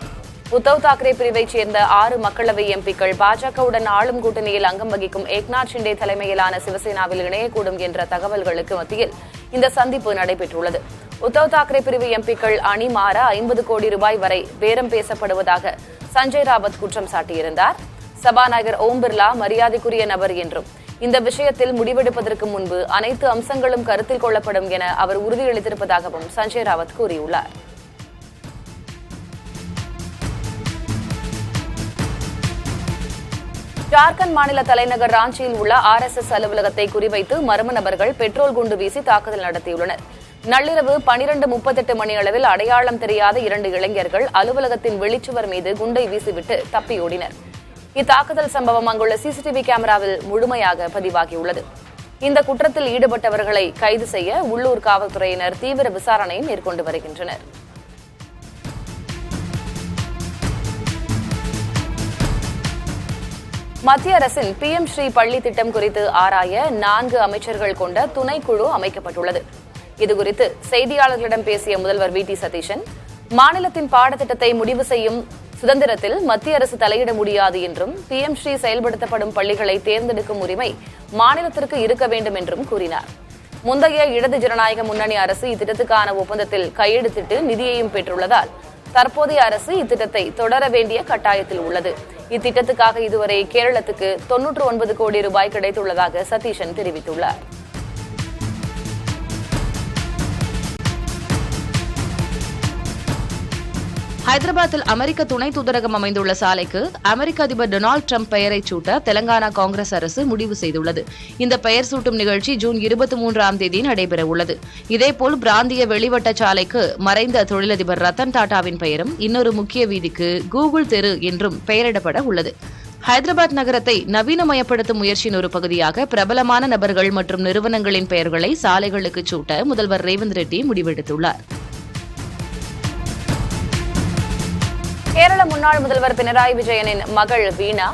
Speaker 10: உத்தவ் தாக்கரே பிரிவைச் சேர்ந்த 6 மக்களவை எம்பிக்கள் பாஜகவுடன் ஆளும் கூட்டணியில் அங்கம் வகிக்கும் ஏக்நாத் ஷிண்டே தலைமையிலான சிவசேனாவில் இணையக்கூடும் என்ற தகவல்களுக்கு மத்தியில் இந்த சந்திப்பு நடைபெற்றுள்ளது. உத்தவ் தாக்கரே பிரிவு எம்பிக்கள் அணி மாற 50 கோடி ரூபாய் வரை பேரம் பேசப்படுவதாக சஞ்சய் ராவத் குற்றம் சாட்டியிருந்தார். சபாநாயகர் ஓம் பிர்லா மரியாதைக்குரிய நபர் என்றும் இந்த விஷயத்தில் முடிவெடுப்பதற்கு முன்பு அனைத்து அம்சங்களும் கருத்தில் கொள்ளப்படும் என அவர் உறுதியளித்திருப்பதாகவும் சஞ்சய் ராவத் கூறியுள்ளார். ஜார்க்கண்ட் மாநில தலைநகர் ராஞ்சியில் உள்ள RSS அலுவலகத்தை குறிவைத்து மர்ம நபர்கள் பெட்ரோல் குண்டு வீசி தாக்குதல் நடத்தியுள்ளனர். நள்ளிரவு 12:38 மணி அளவில் அடையாளம் தெரியாத 2 இளைஞர்கள் அலுவலகத்தின் வெளிச்சுவர் மீது குண்டை வீசிவிட்டு தப்பியோடினர். இத்தாக்குதல் சம்பவம் அங்குள்ள சிசிடிவி கேமராவில் முழுமையாக பதிவாகியுள்ளது. இந்த குற்றத்தில் ஈடுபட்டவர்களை கைது செய்ய உள்ளூர் காவல்துறையினர் தீவிர விசாரணை மேற்கொண்டு வருகின்றனர். மத்திய அரசின் PM ஸ்ரீ பள்ளி திட்டம் குறித்து ஆராய 4 அமைச்சர்கள் கொண்ட துணைக்குழு அமைக்கப்பட்டுள்ளது. இதுகுறித்து செய்தியாளர்களிடம் பேசிய முதல்வர் VT சதீஷன், மாநிலத்தின் பாடத்திட்டத்தை முடிவு செய்யும் சுதந்திரத்தில் மத்திய அரசு தலையிட முடியாது என்றும் PM ஸ்ரீ செயல்படுத்தப்படும் பள்ளிகளை தேர்ந்தெடுக்கும் உரிமை மாநிலத்திற்கு இருக்க வேண்டும் என்றும் கூறினார். முந்தைய இடது ஜனநாயக முன்னணி அரசு இத்திட்டத்துக்கான ஒப்பந்தத்தில் கையெழுத்திட்டு நிதியையும் பெற்றுள்ளதால் தற்போதைய அரசு இத்திட்டத்தை தொடர வேண்டிய கட்டாயத்தில் உள்ளது. இத்திட்டத்துக்காக இதுவரை கேரளத்துக்கு 99 கோடி ரூபாய் கிடைத்துள்ளதாக சதீஷன் தெரிவித்துள்ளார்.
Speaker 11: ஹைதராபாத்தில் அமெரிக்க துணை தூதரகம் அமைந்துள்ள சாலைக்கு அமெரிக்க அதிபர் டொனால்டு டிரம்ப் பெயரை சூட்ட தெலங்கானா காங்கிரஸ் அரசு முடிவு செய்துள்ளது. இந்த பெயர் சூட்டும் நிகழ்ச்சி ஜூன் 23ஆம் தேதி நடைபெறவுள்ளது. இதேபோல் பிராந்திய வெளிவட்ட சாலைக்கு மறைந்த தொழிலதிபர் ரத்தன் டாடாவின் பெயரும், இன்னொரு முக்கிய வீதிக்கு கூகுள் தெரு என்றும் பெயரிடப்பட உள்ளது. ஹைதராபாத் நகரத்தை நவீனமயப்படுத்தும் முயற்சியின் ஒரு பகுதியாக பிரபலமான நபர்கள் மற்றும் நிறுவனங்களின் பெயர்களை சாலைகளுக்கு சூட்ட முதல்வர் ரேவந்த் ரெட்டி முடிவெடுத்துள்ளார்.
Speaker 10: கேரள முன்னாள் முதல்வர் பினராயி விஜயனின் மகள் வீணா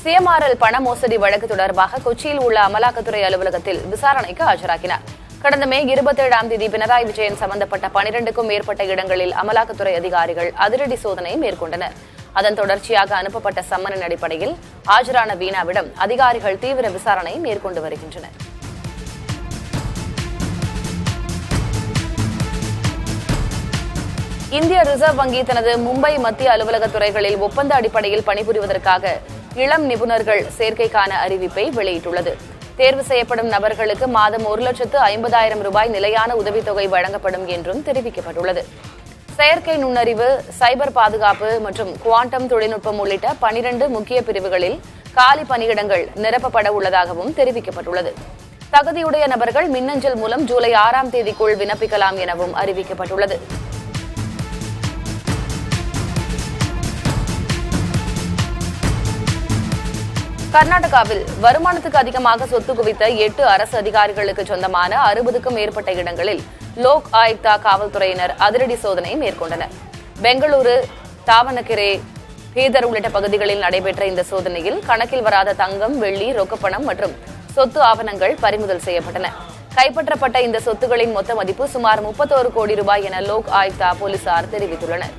Speaker 10: CMRL பண மோசடி வழக்கு தொடர்பாக கொச்சியில் உள்ள அமலாக்கத்துறை அலுவலகத்தில் விசாரணைக்கு ஆஜராகினார். கடந்த மே 27ஆம் தேதி பினராயி விஜயன் சம்பந்தப்பட்ட 12க்கும் மேற்பட்ட இடங்களில் அமலாக்கத்துறை அதிகாரிகள் அதிரடி சோதனை மேற்கொண்டனர். அதன் தொடர்ச்சியாக அனுப்பப்பட்ட சம்மனின் அடிப்படையில் ஆஜரான வீணாவிடம் அதிகாரிகள் தீவிர விசாரணை மேற்கொண்டு வருகின்றனர். இந்திய ரிசர்வ் வங்கி தனது மும்பை மத்திய அலுவலக துறைகளில் ஒப்பந்த அடிப்படையில் பணிபுரிவதற்காக இளம் நிபுணர்கள் சேர்க்கைக்கான அறிவிப்பை வெளியிட்டுள்ளது. தேர்வு செய்யப்படும் நபர்களுக்கு மாதம் 1,50,000 ரூபாய் நிலையான உதவித்தொகை வழங்கப்படும் என்றும் தெரிவிக்கப்பட்டுள்ளது. செயற்கை நுண்ணறிவு, சைபர் பாதுகாப்பு மற்றும் குவாண்டம் தொழில்நுட்பம் உள்ளிட்ட 12 முக்கிய பிரிவுகளில் காலி பணியிடங்கள் நிரப்பப்பட உள்ளதாகவும் தெரிவிக்கப்பட்டுள்ளது. தகுதியுடைய நபர்கள் மின்னஞ்சல் மூலம் ஜூலை 6ஆம் தேதிக்குள் விண்ணப்பிக்கலாம் எனவும் அறிவிக்கப்பட்டுள்ளது. கர்நாடகாவில் வருமானத்துக்கு அதிகமாக சொத்து குவித்த 8 அரசு அதிகாரிகளுக்கு சொந்தமான 60க்கும் மேற்பட்ட இடங்களில் லோக் ஆயுக்தா காவல்துறையினர் அதிரடி சோதனை மேற்கொண்டனர். பெங்களூரு, தாவணகெரே, பீதர் உள்ளிட்ட பகுதிகளில் நடைபெற்ற இந்த சோதனையில் கணக்கில் வராத தங்கம், வெள்ளி, ரொக்கப்பணம் மற்றும் சொத்து ஆவணங்கள் பறிமுதல் செய்யப்பட்டன. கைப்பற்றப்பட்ட இந்த சொத்துகளின் மொத்த மதிப்பு சுமார் 31 கோடி ரூபாய் என லோக் ஆயுக்தா போலீசார் தெரிவித்துள்ளனர்.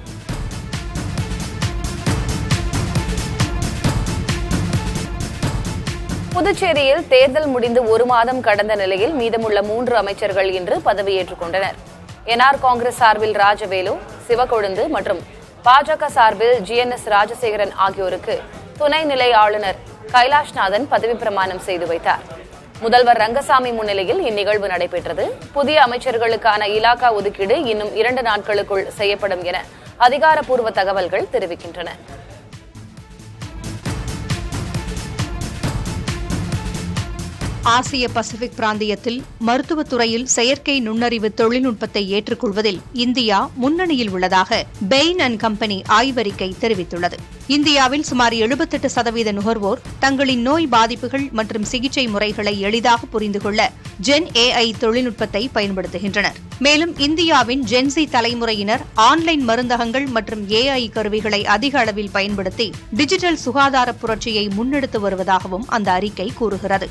Speaker 10: புதுச்சேரியில் தேர்தல் முடிந்து 1 மாதம் கடந்த நிலையில் மீதமுள்ள 3 அமைச்சர்கள் இன்று பதவியேற்றுக் கொண்டனர். என்ஆர் காங்கிரஸ் சார்பில் ராஜவேலு, சிவக்கொழுந்து மற்றும் பாஜக சார்பில் GNS ராஜசேகரன் ஆகியோருக்கு துணைநிலை ஆளுநர் கைலாஷ்நாதன் பதவி பிரமாணம் செய்து வைத்தார். முதல்வர் ரங்கசாமி முன்னிலையில் இந்நிகழ்வு நடைபெற்றது. புதிய அமைச்சர்களுக்கான இலாகா ஒதுக்கீடு இன்னும் 2 நாட்களுக்குள் செய்யப்படும் என அதிகாரப்பூர்வ தகவல்கள் தெரிவிக்கின்றன.
Speaker 9: ஆசிய பசிபிக் பிராந்தியத்தில் மருத்துவத் துறையில் செயற்கை நுண்ணறிவு தொழில்நுட்பத்தை ஏற்றுக்கொள்வதில் இந்தியா முன்னணியில் உள்ளதாக பெயின் அண்ட் கம்பெனி ஆய்வறிக்கை தெரிவித்துள்ளது. இந்தியாவில் சுமார் 78% நுகர்வோர் தங்களின் நோய் பாதிப்புகள் மற்றும் சிகிச்சை முறைகளை எளிதாக புரிந்து கொள்ள ஜென் AI தொழில்நுட்பத்தை பயன்படுத்துகின்றனர். மேலும் இந்தியாவின் ஜென்சி தலைமுறையினர் ஆன்லைன் மருந்தகங்கள் மற்றும் AI கருவிகளை அதிக அளவில் பயன்படுத்தி டிஜிட்டல் சுகாதார புரட்சியை முன்னெடுத்து வருவதாகவும் அந்த அறிக்கை கூறுகிறது.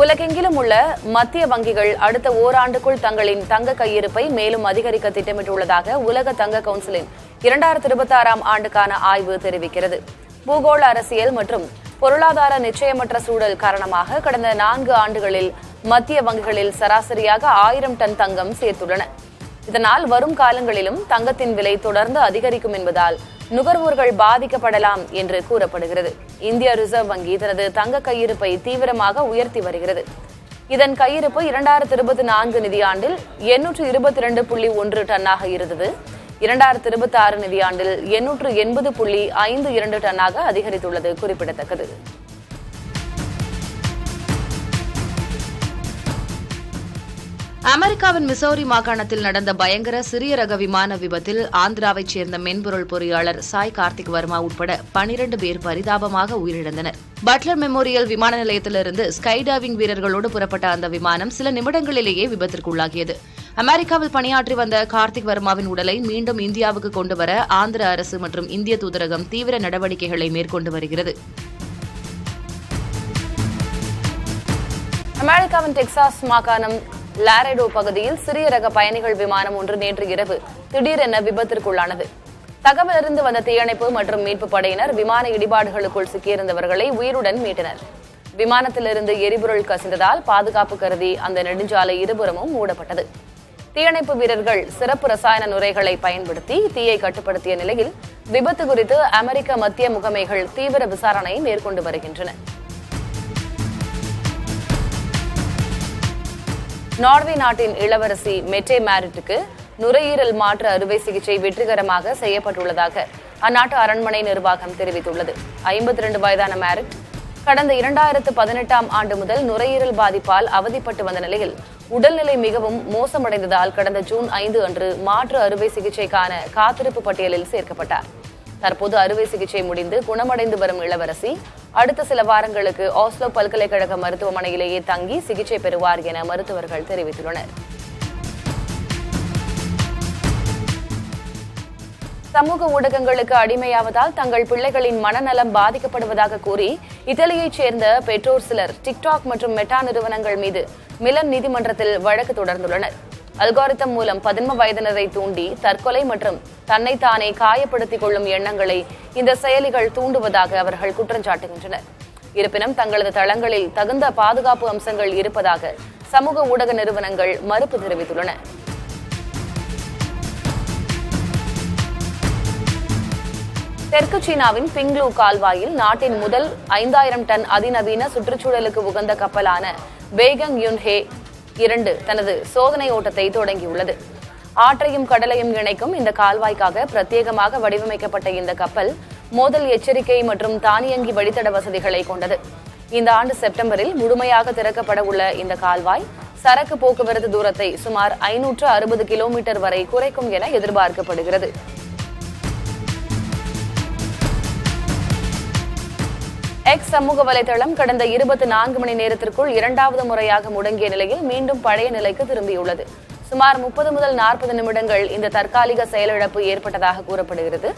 Speaker 10: உலகெங்கிலும் உள்ள மத்திய வங்கிகள் அடுத்த ஓராண்டுக்குள் தங்களின் தங்க கையிருப்பை மேலும் அதிகரிக்க திட்டமிட்டுள்ளதாக உலக தங்க கவுன்சிலின் 2026ஆம் ஆண்டுக்கான ஆய்வு தெரிவிக்கிறது. பூகோள அரசியல் மற்றும் பொருளாதார நிச்சயமற்ற சூழல் காரணமாக கடந்த 4 ஆண்டுகளில் மத்திய வங்கிகளில் சராசரியாக 1000 டன் தங்கம் சேர்த்துள்ளன. இதனால் வரும் காலங்களிலும் தங்கத்தின் விலை தொடர்ந்து அதிகரிக்கும் என்பதால் நுகர்வோர்கள் பாதிக்கப்படலாம் என்று கூறப்படுகிறது. இந்திய ரிசர்வ் வங்கி தனது தங்க கையிருப்பை தீவிரமாக உயர்த்தி வருகிறது. இதன் கையிருப்பு 2024 நிதியாண்டில் 822.1 டன்னாக இருந்தது. 2026 நிதியாண்டில் 880.52 டன்னாக அதிகரித்துள்ளது குறிப்பிடத்தக்கது.
Speaker 11: அமெரிக்காவின் மிசோரி மாகாணத்தில் நடந்த பயங்கர சிறிய ரக விமான விபத்தில் ஆந்திராவைச் சேர்ந்த மென்பொருள் பொறியாளர் சாய் கார்த்திக் வர்மா உட்பட 12 பேர் பரிதாபமாக உயிரிழந்தனர். பட்லர் மெமோரியல் விமான நிலையத்திலிருந்து ஸ்கை டைவிங் வீரர்களோடு புறப்பட்ட அந்த விமானம் சில நிமிடங்களிலேயே விபத்திற்குள்ளாகியது. அமெரிக்காவில் பணியாற்றி வந்த கார்த்திக் வர்மாவின் உடலை மீண்டும் இந்தியாவுக்கு கொண்டுவர ஆந்திர அரசு மற்றும் இந்திய தூதரகம் தீவிர நடவடிக்கைகளை மேற்கொண்டு வருகிறது.
Speaker 10: அமெரிக்காவின் டெக்சாஸ் மாகாணம் லாரெடோ பகுதியில் சிறிய ரக பயணிகள் விமானம் ஒன்று நேற்று இரவு திடீரென விபத்திற்குள்ளானது. தகவலறிந்து வந்த தீயணைப்பு மற்றும் மீட்பு படையினர் விமான இடிபாடுகளுக்குள் சிக்கியிருந்தவர்களை உயிருடன் மீட்டனர். விமானத்திலிருந்து எரிபொருள் கசிந்ததால் பாதுகாப்பு கருதி அந்த நெடுஞ்சாலை இருபுறமும் மூடப்பட்டது. தீயணைப்பு வீரர்கள் சிறப்பு ரசாயன நுரைகளை பயன்படுத்தி தீயை கட்டுப்படுத்திய நிலையில் விபத்து குறித்து அமெரிக்க மத்திய முகமைகள் தீவிர விசாரணை மேற்கொண்டு வருகின்றன. நார்வே நாட்டின் இளவரசி மெட்டே மேரிட்டுக்கு நுரையீரல் மாற்று அறுவை சிகிச்சை வெற்றிகரமாக செய்யப்பட்டுள்ளதாக அந்நாட்டு அரண்மனை நிர்வாகம் தெரிவித்துள்ளது. 52 வயதான மேரிட் கடந்த 2018ஆம் ஆண்டு முதல் நுரையீரல் பாதிப்பால் அவதிப்பட்டு வந்த நிலையில் உடல்நிலை மிகவும் மோசமடைந்ததால் கடந்த ஜூன் 5 அன்று மாற்று அறுவை சிகிச்சைக்கான காத்திருப்பு பட்டியலில் சேர்க்கப்பட்டார். தற்போது அறுவை சிகிச்சை முடிந்து குணமடைந்து வரும் இளவரசி அடுத்த சில வாரங்களுக்கு ஆஸ்லோ பல்கலைக்கழக மருத்துவமனையிலேயே தங்கி சிகிச்சை பெறுவார் என மருத்துவர்கள் தெரிவித்துள்ளனர். சமூக ஊடகங்களுக்கு அடிமையாவதால் தங்கள் பிள்ளைகளின் மனநலம் பாதிக்கப்படுவதாக கூறி இத்தாலியைச் சேர்ந்த பெற்றோர் சிலர் டிக்டாக் மற்றும் மெட்டா நிறுவனங்கள் மீது மிலன் நீதிமன்றத்தில் வழக்கு தொடர்ந்துள்ளனர். அல்காரிதம் மூலம் 11 வயதினரை தூண்டி தற்கொலை மற்றும் தன்னைத்தானே காயப்படுத்திக் கொள்ளும் எண்ணங்களை இந்த செயலிகள் தூண்டுவதாக அவர்கள் குற்றம் சாட்டுகின்றனர். இருப்பினும் தங்களது தளங்களில் தகுந்த பாதுகாப்பு அம்சங்கள் இருப்பதாக சமூக ஊடக நிறுவனங்கள் மறுப்பு தெரிவித்துள்ளன. தெற்கு சீனாவின் பிங்லூ கால்வாயில் நாட்டின் முதல் 5000 டன் அதிநவீன சுற்றுச்சூழலுக்கு உகந்த கப்பலான பேகங் யுன்ஹே 2 தனது சோதனை ஓட்டத்தை தொடங்கியுள்ளது. ஆற்றையும் கடலையும் இணைக்கும் இந்த கால்வாய்க்காக பிரத்யேகமாக வடிவமைக்கப்பட்ட இந்த கப்பல் மோதல் எச்சரிக்கை மற்றும் தானியங்கி வழித்தட வசதிகளை கொண்டது. இந்த ஆண்டு செப்டம்பரில் முழுமையாக திறக்கப்பட உள்ள இந்த கால்வாய் சரக்கு போக்குவரத்து தூரத்தை சுமார் 560 கிலோமீட்டர் வரை குறைக்கும் என எதிர்பார்க்கப்படுகிறது. எக்ஸ் சமூக வலைதளம் கடந்த 24 மணி நேரத்திற்குள் 2வது முறையாக முடங்கிய நிலையில் மீண்டும் பழைய நிலைக்கு திரும்பியுள்ளது. சுமார் 30 முதல் 40 நிமிடங்கள் இந்த தற்காலிக செயலிழப்பு ஏற்பட்டதாக கூறப்படுகிறது.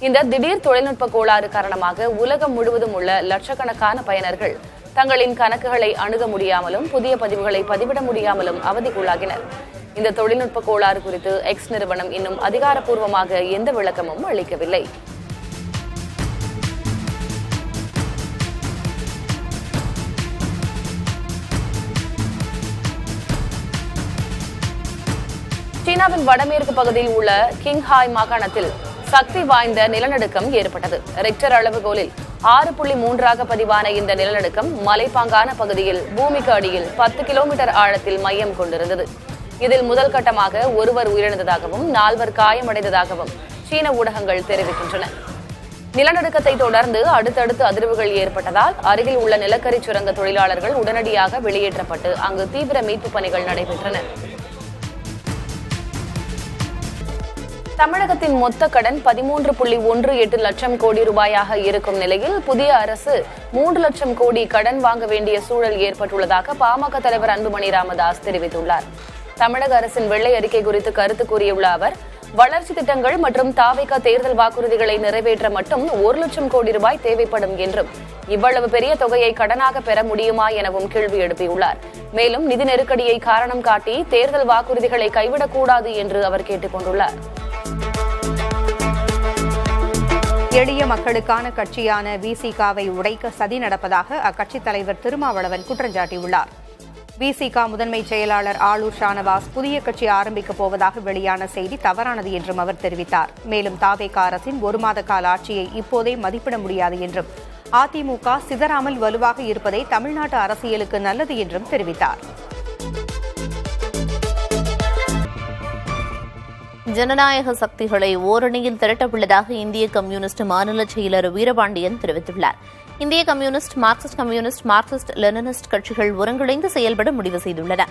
Speaker 10: இந்த திடீர் தொழில்நுட்ப கோளாறு காரணமாக உலகம் முழுவதும் உள்ள லட்சக்கணக்கான பயனர்கள் தங்களின் கணக்குகளை அணுக முடியாமலும் புதிய பதிவுகளை பதிவிட முடியாமலும் அவதிக்குள்ளாகினர். இந்த தொழில்நுட்ப கோளாறு குறித்து எக்ஸ் நிறுவனம் இன்னும் அதிகாரப்பூர்வமாக எந்த விளக்கமும் அளிக்கவில்லை. சீனாவின் வடமேற்கு பகுதியில் உள்ள கிங்ஹாய் மாகாணத்தில் சக்தி வாய்ந்த நிலநடுக்கம் ஏற்பட்டது. ரெக்டர் அளவுகோலில் 6.3 பதிவான இந்த நிலநடுக்கம் மலைப்பாங்கான பகுதியில் பூமிக்கு அடியில் 10 கிலோமீட்டர் ஆழத்தில் மையம் கொண்டிருந்தது. இதில் முதல் கட்டமாக ஒருவர் உயிரிழந்ததாகவும் 4 காயமடைந்ததாகவும் சீன ஊடகங்கள் தெரிவிக்கின்றன. நிலநடுக்கத்தை தொடர்ந்து அடுத்தடுத்து அதிர்வுகள் ஏற்பட்டதால் அருகில் உள்ள நிலக்கரி சுரங்க தொழிலாளர்கள் உடனடியாக வெளியேற்றப்பட்டு அங்கு தீவிர மீட்பு பணிகள் நடைபெற்றன. தமிழகத்தின் மொத்த கடன் 13.18 லட்சம் கோடி ரூபாயாக இருக்கும் நிலையில் புதிய அரசு 3 லட்சம் கோடி கடன் வாங்க வேண்டிய சூழல் ஏற்பட்டுள்ளதாக பாமக தலைவர் அன்புமணி ராமதாஸ் தெரிவித்துள்ளார். தமிழக அரசின் வெள்ளை அறிக்கை குறித்து கருத்து கூறியுள்ள அவர், வளர்ச்சி திட்டங்கள் மற்றும் தாவேகா தேர்தல் வாக்குறுதிகளை நிறைவேற்ற மட்டும் 1 லட்சம் கோடி ரூபாய் தேவைப்படும் என்றும் இவ்வளவு பெரிய தொகையை கடனாக பெற முடியுமா எனவும் கேள்வி எழுப்பியுள்ளார். மேலும் நிதி நெருக்கடியை காரணம் காட்டி தேர்தல் வாக்குறுதிகளை கைவிடக்கூடாது என்று அவர் கேட்டுக் கொண்டுள்ளார்.
Speaker 9: எளிய மக்களுக்கான கட்சியான விசிகாவை உடைக்க சதி நடப்பதாக அக்கட்சித் தலைவர் திருமாவளவன் குற்றம் சாட்டியுள்ளார். விசிக முதன்மை செயலாளர் ஆளூர் ஷானவாஸ் புதிய கட்சி ஆரம்பிக்கப் போவதாக வெளியான செய்தி தவறானது என்றும் அவர் தெரிவித்தார். மேலும் தாவேகா அரசின் 1 மாத கால ஆட்சியை இப்போதே மதிப்பிட முடியாது என்றும் அதிமுக சிதறாமல் வலுவாக இருப்பதே தமிழ்நாட்டு அரசியலுக்கு நல்லது என்றும் தெரிவித்தார்.
Speaker 3: ஜனநாயக சக்திகளை ஓரணியில் திரட்டவுள்ளதாக இந்திய கம்யூனிஸ்ட் மாநில செயலர் வீரபாண்டியன் தெரிவித்துள்ளார். இந்திய கம்யூனிஸ்ட், மார்க்சிஸ்ட் லெனினிஸ்ட் கட்சிகள் ஒருங்கிணைந்து செயல்பட முடிவு செய்துள்ளன.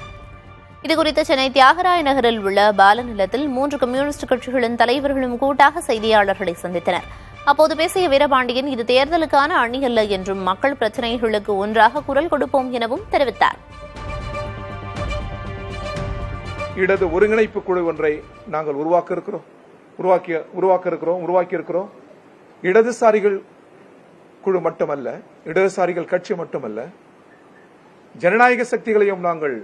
Speaker 3: இதுகுறித்து சென்னை தியாகராய நகரில் உள்ள பாலநிலத்தில் 3 கம்யூனிஸ்ட் கட்சிகளின் தலைவர்களும் கூட்டாக செய்தியாளர்களை சந்தித்தனர். அப்போது பேசிய வீரபாண்டியன், இது தேர்தலுக்கான அணி அல்ல என்றும் மக்கள் பிரச்சினைகளுக்கு ஒன்றாக குரல் கொடுப்போம் எனவும் தெரிவித்தார்.
Speaker 12: இடது ஒருங்கிணைப்பு குழு ஒன்றை நாங்கள் உருவாக்கி இருக்கிறோம். இடதுசாரிகள் குழு மட்டுமல்ல, இடதுசாரிகள் கட்சி மட்டுமல்ல, ஜனநாயக சக்திகளையும் நாங்கள்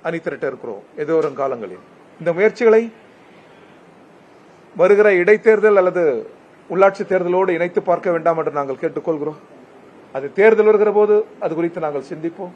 Speaker 12: அணி திரட்ட இருக்கிறோம் எதிர்வரும் காலங்களில். இந்த முயற்சிகளை வருகிற இடைத்தேர்தல் அல்லது உள்ளாட்சி தேர்தலோடு இணைத்து பார்க்க வேண்டாம் என்று நாங்கள் கேட்டுக்கொள்கிறோம். அது தேர்தல் வருகிற போது அது குறித்து நாங்கள் சிந்திப்போம்.